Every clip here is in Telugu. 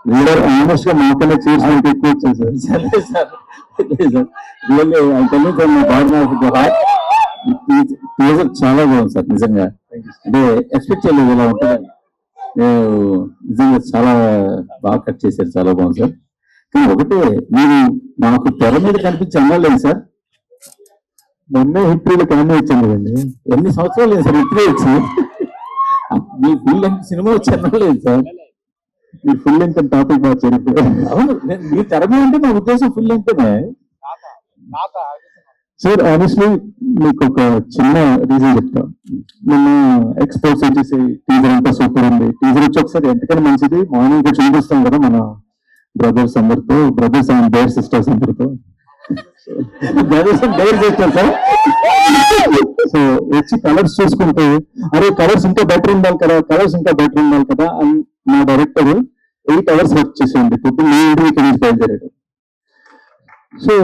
రీడర్ ఆల్మోస్ట్ గా మాకనే చేసినట్టు ఎక్కువ వచ్చాయి సార్. సరే sir, sir really I tell you from bottom of the heart, teaser చాలా బాగుంది సార్. నిజంగా అంటే ఎక్స్పెక్ట్ చేయలేదు ఇలా ఉంటుందని. నిజంగా చాలా బాగా కట్ చేశారు, చాలా బాగుంది సార్. కానీ ఒకటే, మీరు మాకు తెర మీద కనిపించి అమ్మలేదు సార్. మొన్నే హిస్టరీలో క్యామెరా ఇచ్చాను కదండి. ఎన్ని సంవత్సరాలు లేదు సార్ హిస్టరీ వచ్చి. మీ ఫుల్ లెంగ్త్ సినిమా వచ్చి అన్నలేదు సార్. మీ ఫుల్ లెంగ్త్ టాపిక్ మార్చారు. అవును, మీ తెర మీద అంటే నా ఉద్దేశం ఫుల్ లెంగ్తేనే సార్. ఆనెస్ట్లీ మీకు ఒక చిన్న రీజన్ చెప్తా. మొన్న ఎక్స్పోర్ట్స్ వచ్చేసి టీజర్ అంతా సూపర్ ఉంది. టీజర్ వచ్చి ఒకసారి ఎంతకైనా మంచిది మార్నింగ్ చూపిస్తాం కదా మన బ్రదర్స్ అందరితో, బ్రదర్స్ అండ్ డేర్ సిస్టర్స్ అందరితో. Brothers and dare sisters sir. So వచ్చి కలర్స్ చూసుకుంటే, అరే కలర్స్ ఇంకా బెటర్ ఉండాలి కదా, కలర్స్ ఇంకా బెటర్ ఉండాలి కదా అని మా డైరెక్టర్ 8 hours వర్క్ చేసేయండి. ఇప్పుడు మీ ఇంటికి ఇక్కడ నుంచి బయలుదేరాడు. సో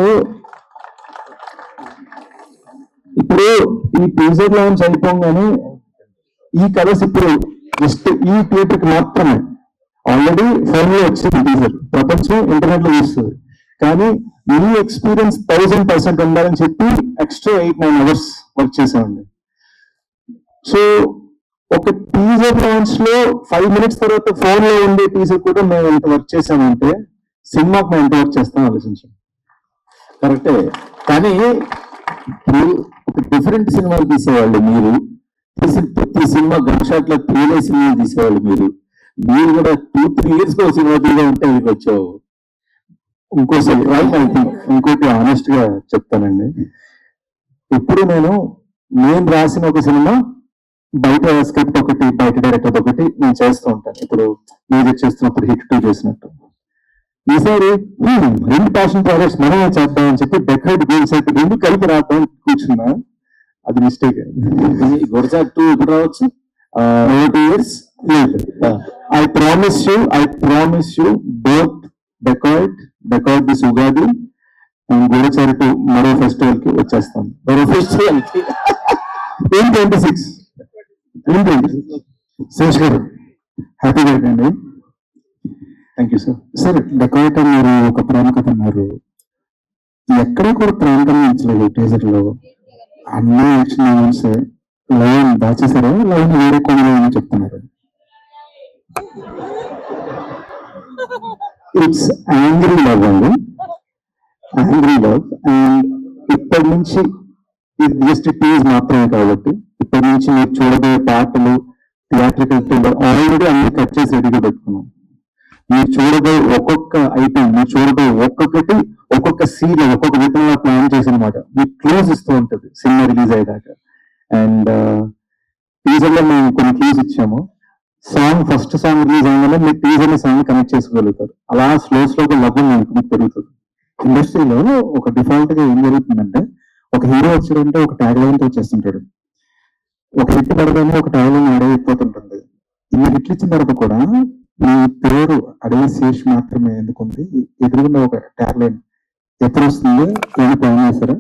ఇప్పుడు ఈ టీజర్ లాంచ్ అయిపోగానే ఈ కలర్స్ ఇప్పుడు జస్ట్ ఈ థియేటర్కి మాత్రమే. ఆల్రెడీ ఫోన్ లో వచ్చింది టీజర్, ప్రపంచం ఇంటర్నెట్ లో చూస్తుంది. కానీ ఈ ఎక్స్పీరియన్స్ 1000% ఉండాలని చెప్పి ఎక్స్ట్రా 8-9 hours వర్క్ చేసామండి. సో ఒక టీజర్ లాంచ్ లో 5 minutes తర్వాత ఫోన్ లో ఉండే టీజర్ కూడా మేము ఎంత వర్క్ చేసామంటే సినిమాకి మేము ఎంత వర్క్ చేస్తాం ఆలోచించాం. కరెక్టే, కానీ ఒక డిఫరెంట్ సినిమాలు తీసేవాళ్ళు మీరు, ప్రతి సినిమా గన్ షాట్ లో 3 సినిమాలు తీసేవాళ్ళు మీరు కూడా 2-3 years కి ఒక సినిమా తీగా ఉంటే మీకు వచ్చావు. ఇంకోసారి ఇంకోటి ఆనెస్ట్ గా చెప్తానండి, ఇప్పుడు నేను రాసిన ఒక సినిమా బయట స్క్రిప్ట్ ఒకటి, బయట డైరెక్టర్ ఒకటి నేను చేస్తూ ఉంటాను. ఇప్పుడు మ్యూజిక్ చేస్తున్నప్పుడు హిట్ 2 చేసినట్టు ఈసారి 2 ప్యాషన్ ప్రాజెక్ట్స్ మనమే చేద్దామని చెప్పి డెకరేట్ గోల్స్ అయితే 2 కలిపి రాద్దాం కూర్చున్నా. అది మిస్టేక్. గొడసాక్ 2 ఇప్పుడు రావచ్చు 2 years. I promise you both dacoit this Ugadi and Goodachari 2 మరో ఫెస్టివల్ కి వచ్చేస్తాం. మరో ఫెస్టివల్ కి 2026. శేష్ గారు హ్యాపీ బర్త్డే అండి. Thank you sir. Sir dacoit మీరు ఒక ప్రేమ కథ అన్నారు, ఎక్కడా కూడా ప్రేమ కథ ఇచ్చలేదు టీజర్ లో. అన్ని యాక్షన్ లవ్ దాచేసారా, లవ్ వేరే కొనని చెప్తున్నారు. ఇట్స్ యాంగ్రీ లవ్ అండి, యాంగ్రీ లవ్. అండ్ ఇప్పటి నుంచి ఇది జస్ట్ టీజ్ మాత్రమే కాబట్టి ఇప్పటి నుంచి మీరు చూడబోయే పాటలు, థియేట్రికల్ ట్రైలర్ ఆల్రెడీ అన్ని కట్ చేసి రెడీగా పెట్టుకున్నాం. మీరు చూడబోయే ఒక్కొక్క ఐటమ్, మీరు చూడబోయే ఒక్కొక్కటి ఒక్కొక్క సీన్ ఒక్కొక్క విధంగా ప్లాన్ చేసి అనమాట మీకు క్లూజ్ ఇస్తూ ఉంటుంది సినిమా రిలీజ్ అయ్యేదాకా. అండ్ టీజర్ లో మేము కొన్ని క్లూజ్ ఇచ్చాము. ఫస్ట్ సాంగ్ రిలీజ్ అవ్వగానే మీరు టీజర్ సాంగ్ కనెక్ట్ చేసుకోగలుగుతారు. అలా స్లోగా లవ్ మీకు పెరుగుతుంది. ఇండస్ట్రీలో ఒక డిఫాల్ట్ గా ఏం జరుగుతుందంటే, ఒక హీరో వచ్చాడంటే ఒక ట్యాగ్ లైన్ తో వచ్చేస్తుంటాడు. ఒక హిట్ పడగానే ఒక ట్యాగ్ లైన్ అడగైపోతుంటుంది. ఇన్ని హిట్లు ఇచ్చిన తర్వాత కూడా మీ పేరు అడవి శేష్ మాత్రమే ఎందుకుంది, ఎదురుగున్న ఒక ట్యాగ్ లైన్ ఎప్పుడు వస్తుంది ఏమి ప్లాన్ చేశారా?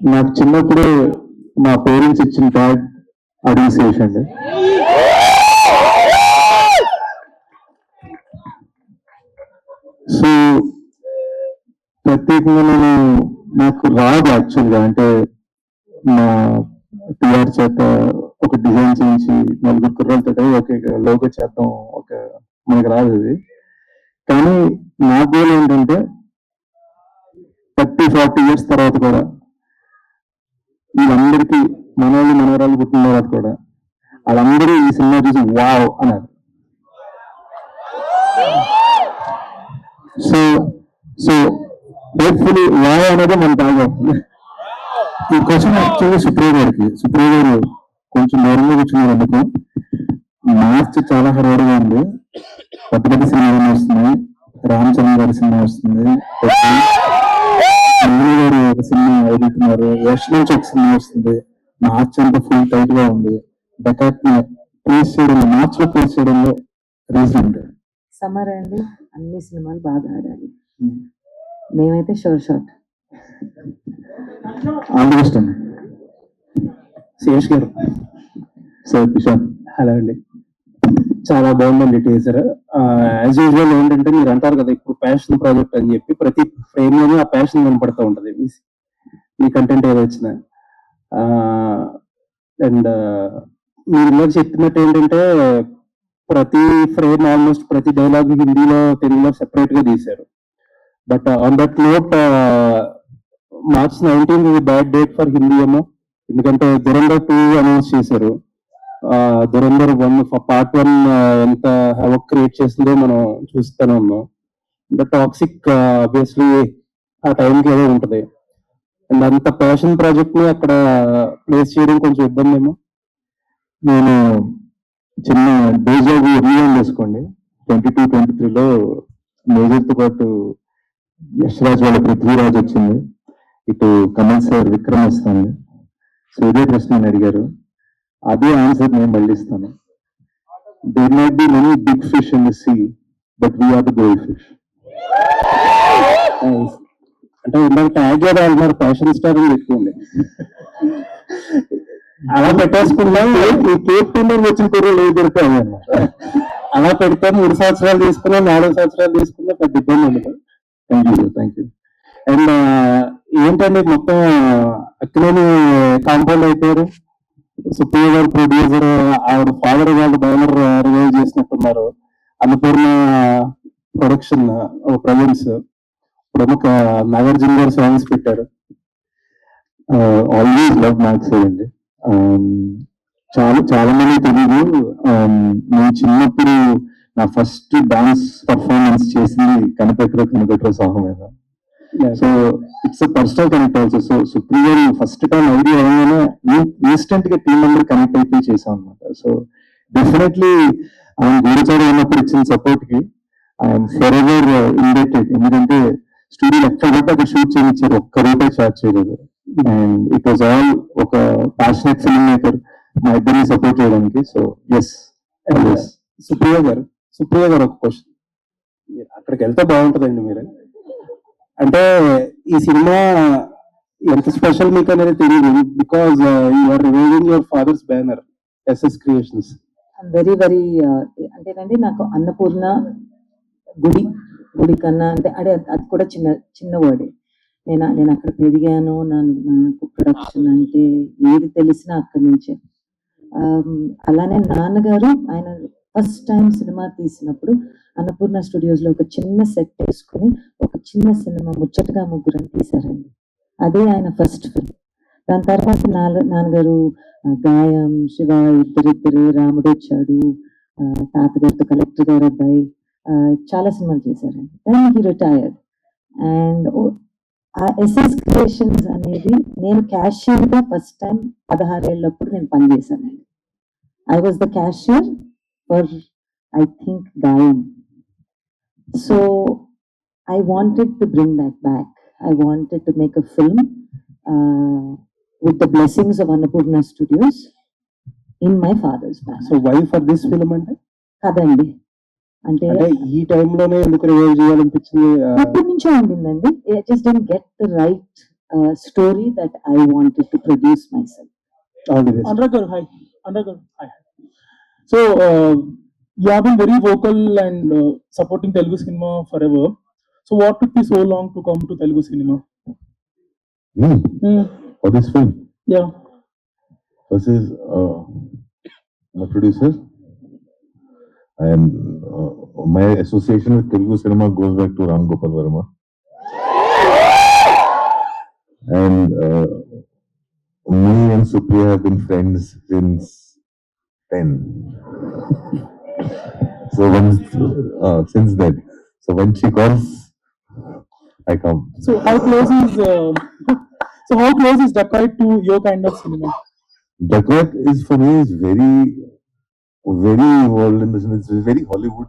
నాకు చిన్నప్పుడు మా పేరెంట్స్ ఇచ్చిన ట్యాగ్ అడవి శేష్ అండి. సో ప్రత్యేకంగా నాకు రాదు యాక్చువల్గా, అంటే మా టీఆర్ చేత ఒక డిజైన్ చేయించి 4 కుర్రలతో ఒక లోగో చేద్దాం, మనకు రాదు అది. కానీ నా గోల్ ఏంటంటే 30-40 years తర్వాత కూడా వీళ్ళందరికీ మనవరాలు పుట్టిన తర్వాత కూడా వాళ్ళందరూ ఈ సినిమా చూసి వావ్ అన్నారు. సో హోప్ఫుల్లీ వావ్ అనేది మన బాగా. ఈ క్వశ్చన్ యాక్చువల్గా సుప్రియ గారు కొంచెం దూరంగా కూర్చున్నారు. అందుకు మార్చ్ చాలా హడావుడిగా ఉంది. పెద్ద సినిమా వస్తున్నాయి, రామచంద్ర గారి సినిమా వస్తుంది, గారు ఒక సినిమా ఎదుగుతున్నారు, యష్ నుంచి ఒక సినిమా వస్తుంది. మార్చ్ అంతా ఫుల్ టైట్ గా ఉంది. డెకాట్ ప్లేస్ చేయడంలో, మార్చ్ లో ప్లేస్ చేయడంలో రీజన్ ఉంటుంది. సమ్మర్ అండి, అన్ని సినిమాలు బాగా ఆడాలి. మేమైతే షోర్ షాట్. ఆల్ ది బెస్ట్ అండి. శేష్ గారు. సార్ కిషోర్. హలో అండి. చాలా బాగుందండి టీజర్. యాజ్ యూజువల్ ఏంటంటే మీరు అంటారు కదా ఇప్పుడు ప్యాషన్ ప్రాజెక్ట్ అని చెప్పి ప్రతి ఫ్రేమ్ లోనూ ఆ ప్యాషన్ కనపడుతూ ఉంటది మీ కంటెంట్ ఏదో వచ్చినా. అండ్ మీరు ఇందాక చెప్పినట్టు ఏంటంటే ప్రతి ఫ్రేమ్ ఆల్మోస్ట్ ప్రతి డైలాగ్ హిందీలో తెలుగులో సెపరేట్ గా తీశారు. But on that note March 19th is a bad date for Hindi ఏమో, ఎందుకంటే దురంధర్ 2 అనౌన్స్ చేశారు. దురంధర్ 1 పార్ట్ 1 ఎంత హవక్ క్రియేట్ చేసిందో మనం చూస్తూనే ఉన్నాం. ఇంకా టాక్సిక్ ఆబ్వియస్లీ ఆ టైంకి ఏదో ఉంటది. అండ్ అంత ప్యాషన్ ప్రాజెక్ట్ ని అక్కడ ప్లేస్ చేయడం కొంచెం ఇబ్బంది ఏమో. నేను చిన్న డేజాబు రీవైండ్ చేసుకోండి. 22-23లో మేజర్తో పాటు యశ్రాజ్ వాళ్ళ పృథ్వీరాజ్ వచ్చింది, ఇటు కమల్ సార్ విక్రమ్ వస్తుంది. సో ఇదే ప్రశ్న అని అడిగారు, అదే ఆన్సర్ నేను మళ్ళీ ఇస్తాను. There might be many big fish in the sea, but we are the gold fish. అంటే ఇందాక ట్యాగ్ ఏదో అంటున్నారు ప్యాషన్ స్టార్ అని పెట్టుకోండి. అలా పెట్టేసుకుందాం. ఈ కేప్ టీమ్ వచ్చిన కూరలు ఏది దొరుకుతాయి అలా పెడితే 3 సంవత్సరాలు తీసుకున్నా 4 సంవత్సరాలు తీసుకున్నా పెద్ద ఇబ్బంది ఉండదు. Thank you. అండ్ ఏంటంటే మొత్తం అక్కినేని కాంపౌండ్ అయిపోయారు. సుప్రియ గారు ప్రొడ్యూసర్, ఆవిడ ఫాదర్ వాళ్ళు బ్యానర్ రివైవ్ చేసినట్టున్నారు. అన్నపూర్ణ ప్రొడక్షన్ ప్రజెన్స్ ప్రముఖ నాగార్జున గారు సాంగ్స్ పెట్టారు. ఆల్వేస్ లవ్ మ్యాథ్స్ అండి. చాలా మంది తెలియదు, నేను చిన్నప్పుడు నా ఫస్ట్ డాన్స్ పర్ఫార్మెన్స్ చేసింది కనిపెట్టరు సాంగ్ మీద. So it's personal connect also. So Supriya first time idea అవగానే ఇన్స్టెంట్ గా టీమ్ మెంబర్ కనెక్ట్ అయిపోయి చేసాం అనమాట. సో డెఫినెట్లీ ఆయన గూడచారి ఉన్నప్పుడు ఇచ్చిన సపోర్ట్ కి ఐఎమ్ ఫర్ ఎవర్ ఇండెటెడ్. ఎందుకంటే స్టూడియో ఎక్కడ పడితే అక్కడ షూట్ చేయించారు, ఒక్క రూపాయి చార్జ్ చేయలేదు. అండ్ ఇట్ వాజ్ ఆల్ ఒక ప్యాషనెట్ ఫిల్మ్ మేకర్ మా ఇద్దరిని సపోర్ట్ చేయడానికి. So yes. సుప్రియ గారు ఒక క్వశ్చన్, అక్కడికి వెళ్తే బాగుంటుందండి. మీరు అంటే ఈ సినిమా ఎంత స్పెషల్ మీకు అనేది తెలియదు, because you are reviving your father's banner SS creations. Very very అంటేనండి నాకు అన్నపూర్ణ గుడి కన్నా అంటే అది కూడా చిన్న వర్డే. నేను అక్కడ పెరిగాను. నాకు ప్రొడక్షన్ అంటే ఏది తెలిసినా అక్కడి నుంచే. అలానే నాన్నగారు ఆయన ఫస్ట్ టైం సినిమా తీసినప్పుడు అన్నపూర్ణ స్టూడియోస్ లో ఒక చిన్న సెట్ వేసుకుని ఒక చిన్న సినిమా ముచ్చటగా ముగ్గురు తీశారండి. అదే ఆయన ఫస్ట్ ఫిల్మ్. దాని తర్వాత నాన్నగారు గాయం, శివ, ఇద్దరిద్దరు, రాముడు వచ్చాడు, తాతగారితో కలెక్టర్ గారు అబ్బాయి, చాలా సినిమాలు చేశారండి. దాన్ని హీ రిటైర్డ్. అండ్ ఆ ఎస్ఎస్ క్రియేషన్స్ అనేది నేను క్యాషియర్ గా ఫస్ట్ టైం 16 ఏళ్ళప్పుడు నేను పనిచేశానండి. I was the cashier for I think Gaayam. So I wanted to bring that back. I wanted to make a film with the blessings of Annapurna Studios in my father's banner. So why for this film అంటే కదండి, అంటే ఈ టైంలోనే ఎందుకు రివైవ్ చేయాలనిపించింది? ఎప్పటి నుంచో ఉండిందండి. I just didn't get the right story that I wanted to produce myself. All the best. Anurag garu, hi. So you have been very vocal and supporting Telugu cinema forever. So what took you so long to come to Telugu cinema? For this film, Yeah. this is my producer, and my association with Telugu cinema goes back to Ram Gopal Verma, and me and Supriya have been friends since 10. So since then, so when she calls, I come. So how close is Dacoit to your kind of cinema? Dacoit is for me is very involved in this. It's very Hollywood.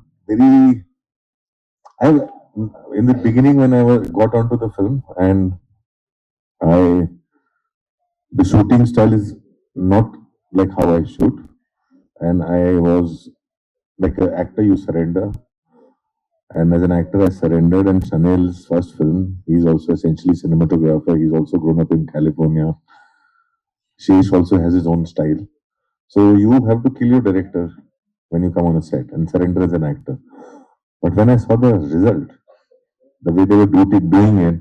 In the beginning when I got onto the film, and the shooting style is not like how I shoot, and I was like an actor, you surrender. And as an actor, I surrendered. And Chanel's first film, he's also essentially cinematographer. He's also grown up in California. Shesh also has his own style. So you have to kill your director when you come on a set and surrender as an actor. But when I saw the result, the way they were doing it,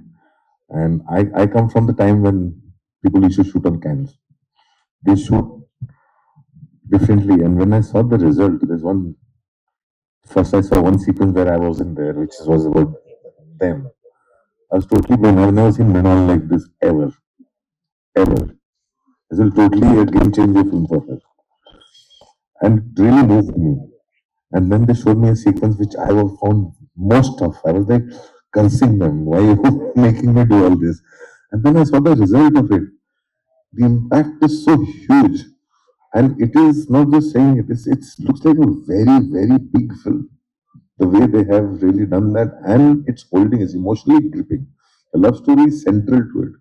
and I come from the time when people used to shoot on cans. They shoot differently, and when I saw the result, first I saw one sequence where I wasn't there, which was about them. I was totally blown. I've never seen Mrinal like this ever. This is totally a game changer film for her. And it really moved me. And then they showed me a sequence which I was found most tough. I was like cursing them. Why are you making me do all this? And then I saw the result of it. The impact is so huge. And it is not just saying it looks like a very, very big film. The way they have really done that, and it's holding, is emotionally gripping. The love story is central to it.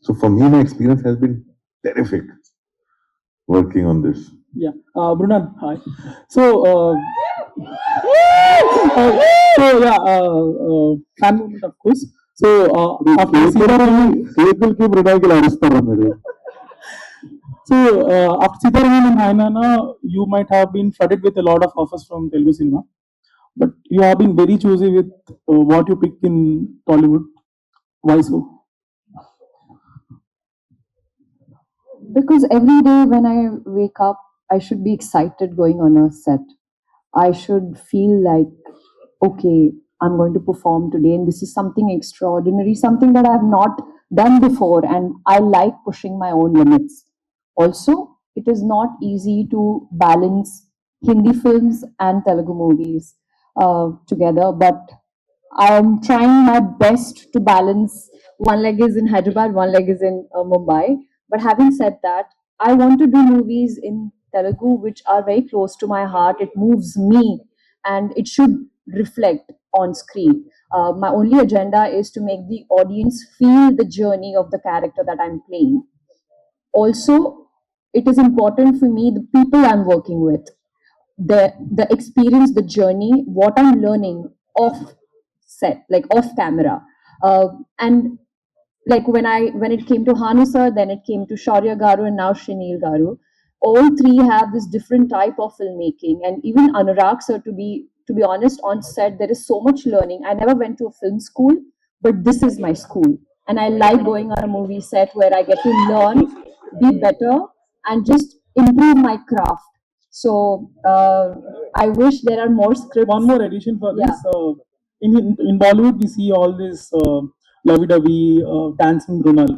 So for me, my experience has been terrific working on this. Yeah, Brunal, hi. So, fan moment, of course. So, after కేకులకి మృణాల్కి ఆడిస్తారా మీరు? after Sitaraman and Hainana, you might have been flooded with a lot of offers from Telugu cinema, but you have been very choosy with what you pick in Tollywood. Why so? Because every day when I wake up, I should be excited going on a set. I should feel like, okay, I'm going to perform today, and this is something extraordinary, something that I have not done before, and I like pushing my own limits. Also, it is not easy to balance Hindi films and Telugu movies together, but I am trying my best to balance. One leg is in Hyderabad, one leg is in Mumbai. But having said that, I want to do movies in Telugu which are very close to my heart. It moves me, and it should reflect on screen. My only agenda is to make the audience feel the journey of the character that I'm playing. Also, it is important for me, the people I'm working with, the experience, the journey, what I'm learning off set, like off camera. And like when it came to Hanu sir, then it came to Shaurya Garu, and now Srinil Garu. All three have this different type of filmmaking, and even Anurag sir, to be honest, on set there is so much learning. I never went to a film school, but this is my school, and I like going on a movie set where I get to learn, be better, and just improve my craft. So I wish there are more scripts. One more addition for this. In Bollywood, we see all this lovey-dovey dancing Brunal.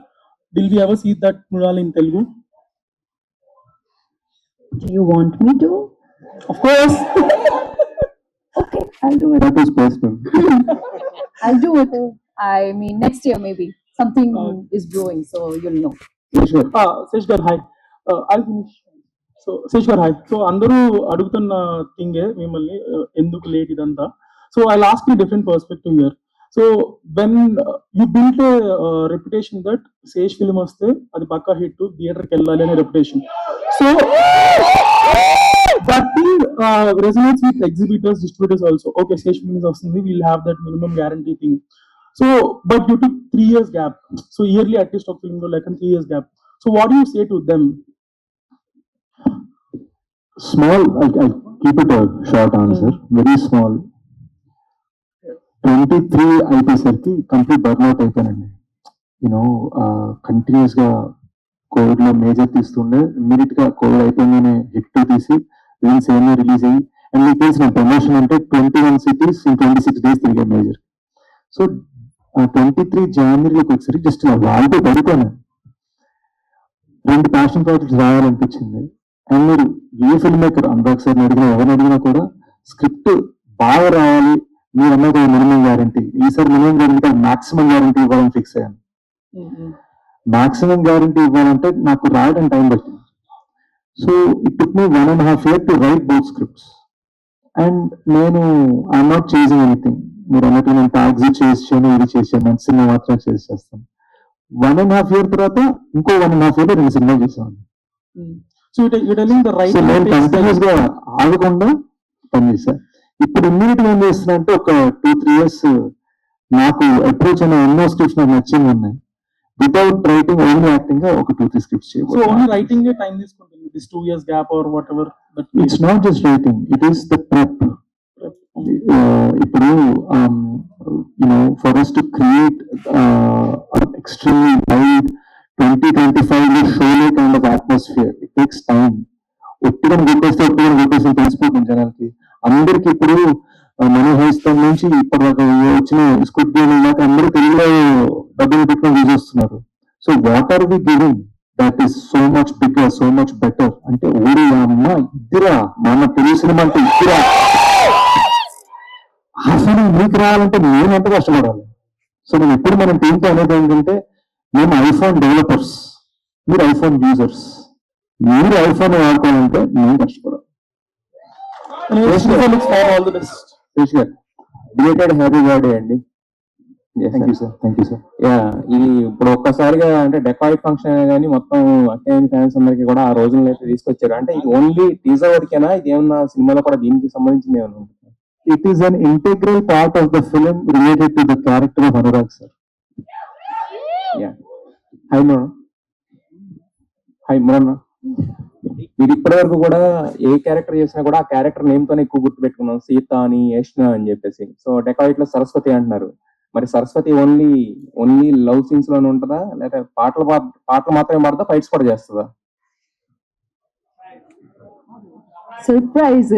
Will we ever see that Brunal in Telugu? Do you want me to? Of course. Okay, I'll do it. That is personal. I'll do it. I mean, next year maybe. Something is brewing, so you'll know. Sure. Sesh gar, hi. I'll finish. So, Sesh gar, hi. So, అందరూ అడుగుతున్న థింగే మిమ్మల్ని ఎందుకు లేట్ ఇదంతా. So, I'll ask you a different perspective here. So, when you built a reputation that Sesh film వస్తే అది పక్కా హిట్, థియేటర్కి వెళ్ళాలి అనే reputation. So, that thing resonates with exhibitors, distributors also. Okay, Sesh film is వస్తుంది, we'll have that minimum guarantee thing. So, but you took 3 years gap. So, yearly artist of film like a 3 years gap. So, what do you say to them? Small, I'll keep it a short answer. Very small. 23 అయిపోయేసరికి కంప్లీట్ బర్న్అవుట్ అయిపోయానండి. కంటిన్యూస్ గా కోవిడ్ లో మేజర్ తీస్తుండే, ఇమీడియట్ గా కోవిడ్ అయిపోయిందని హిట్ 2 తీసి రిలీజ్ అయ్యి, అండ్ మీకు తెలిసిన ప్రమోషన్ అంటే 21 cities in 26 days తిరిగే మేజర్. సో 23 జనవరిలోకి వచ్చేసరికి జస్ట్ వాళ్ళతో పడిపోయాను. 2 ప్యాషన్ ప్రాజెక్ట్స్ రాయాలనిపించింది. అండ్ మీరు ఏ ఫిల్మ్ మేకర్ అనురాగ్ సార్ని అడిగినా, ఎవరిని అడిగినా కూడా స్క్రిప్ట్ బాగా రావాలి, మీరు అన్నది మినిమం గ్యారంటీ. ఈసారి మినిమం గ్యారంటీ మాక్సిమం గ్యారంటీ ఇవ్వాలని ఫిక్స్ అయ్యాను. మాక్సిమం గ్యారంటీ ఇవ్వాలంటే నాకు రాయడం టైం పట్టింది. So it took me 1.5 years to right both scripts. And నేను ఐఎమ్ నాట్ చేసింగ్ ఎనీథింగ్. మీరు అన్నట్టు నేను టాక్సీ చేసాను, ఇది చేసాను, మంచి సినిమా మాత్రం చేసేస్తాను. 1.5 years తర్వాత ఇంకో 1.5 years 2 సినిమాలు చేసాను. So, you're telling the right. So నేను కంటిన్యూస్ గా ఆగకుండా పనిచేశాను. ఇప్పుడు ఇమ్మీడియట్ గా ఏం చేస్తున్నా అంటే ఒక 2-3 years నాకు అప్రోచ్ అయిన ఎన్నో స్క్రిప్ట్స్ నాకు నచ్చింది ఉన్నాయి. వితౌట్ రైటింగ్ ఓన్లీ యాక్టింగ్ గా ఒక 2-3 స్క్రిప్ట్స్ సో ఓన్లీ చేయబోతున్నాను. రైటింగ్ టైం తీసుకుంటుంది, this 2 years gap or whatever that. It's not just writing, it is the prep. ఇప్పుడు for us to create extremely wide 20-25 షోలో kind of atmosphere, it takes time. ఒట్టిగా కొట్టేస్తే తెలిసిపోతుంది జనాలకి. అందరికి ఇప్పుడు మనోహైస్తం నుంచి ఇప్పటిదాకా వచ్చిన స్క్విడ్ గేమ్ దాకా అందరూ తెలుగులో డబ్బులు పెట్టుకొని యూజ్ చేస్తున్నారు. So what are we giving that is so much bigger, so much better అంటే ఊరి అమ్మ ఇద్దరా మన తెలుగు సినిమా అంటే ఇద్దరా అసలు మీకు రావాలంటే మేము ఎంత కష్టపడాలి. సో నేను ఎప్పుడు మనం టీంతో అనేది ఏంటంటే మేము ఐఫోన్ డెవలపర్స్, మీరు ఐఫోన్ యూజర్స్. మీరు ఐఫోన్ వాడుకోవాలంటే మేము కష్టపడాలి. All the best. Suresh garu belated happy birthday అండి. Thank you sir, thank you sir. Yeah, ఇది ఇప్పుడు ఒక్కసారిగా అంటే డెకాయిట్ ఫంక్షన్ కానీ మొత్తం అక్టైన్ ఫ్యాన్స్ అందరికి కూడా ఆ రోజుల్లో అయితే తీసుకొచ్చారు. అంటే ఇది ఓన్లీ టీజర్ వరకేనా, ఇది ఏమన్నా సినిమాలో కూడా దీనికి సంబంధించింది ఏమన్నా ఉంటుందా? It is an integral part of the film related to the character of Anurag sir. Yeah, high Mona, high Mona. మీరు ఇప్పటి వరకు కూడా ఏ క్యారెక్టర్ చేసినా కూడా ఆ క్యారెక్టర్ నేమ్ తోనే ఎక్కువ గుర్తు పెట్టుకున్నాం, సీత అని, యష్ణ అని చెప్పేసి. సో డెకాయిట్ లో సరస్వతి అంటున్నారు, మరి సరస్వతి ఓన్లీ లవ్ సీన్స్ లోనే ఉంటుందా, లేదా పాటలు మాత్రమే పాడతా, ఫైట్స్ కూడా చేస్తుందా? Surprise!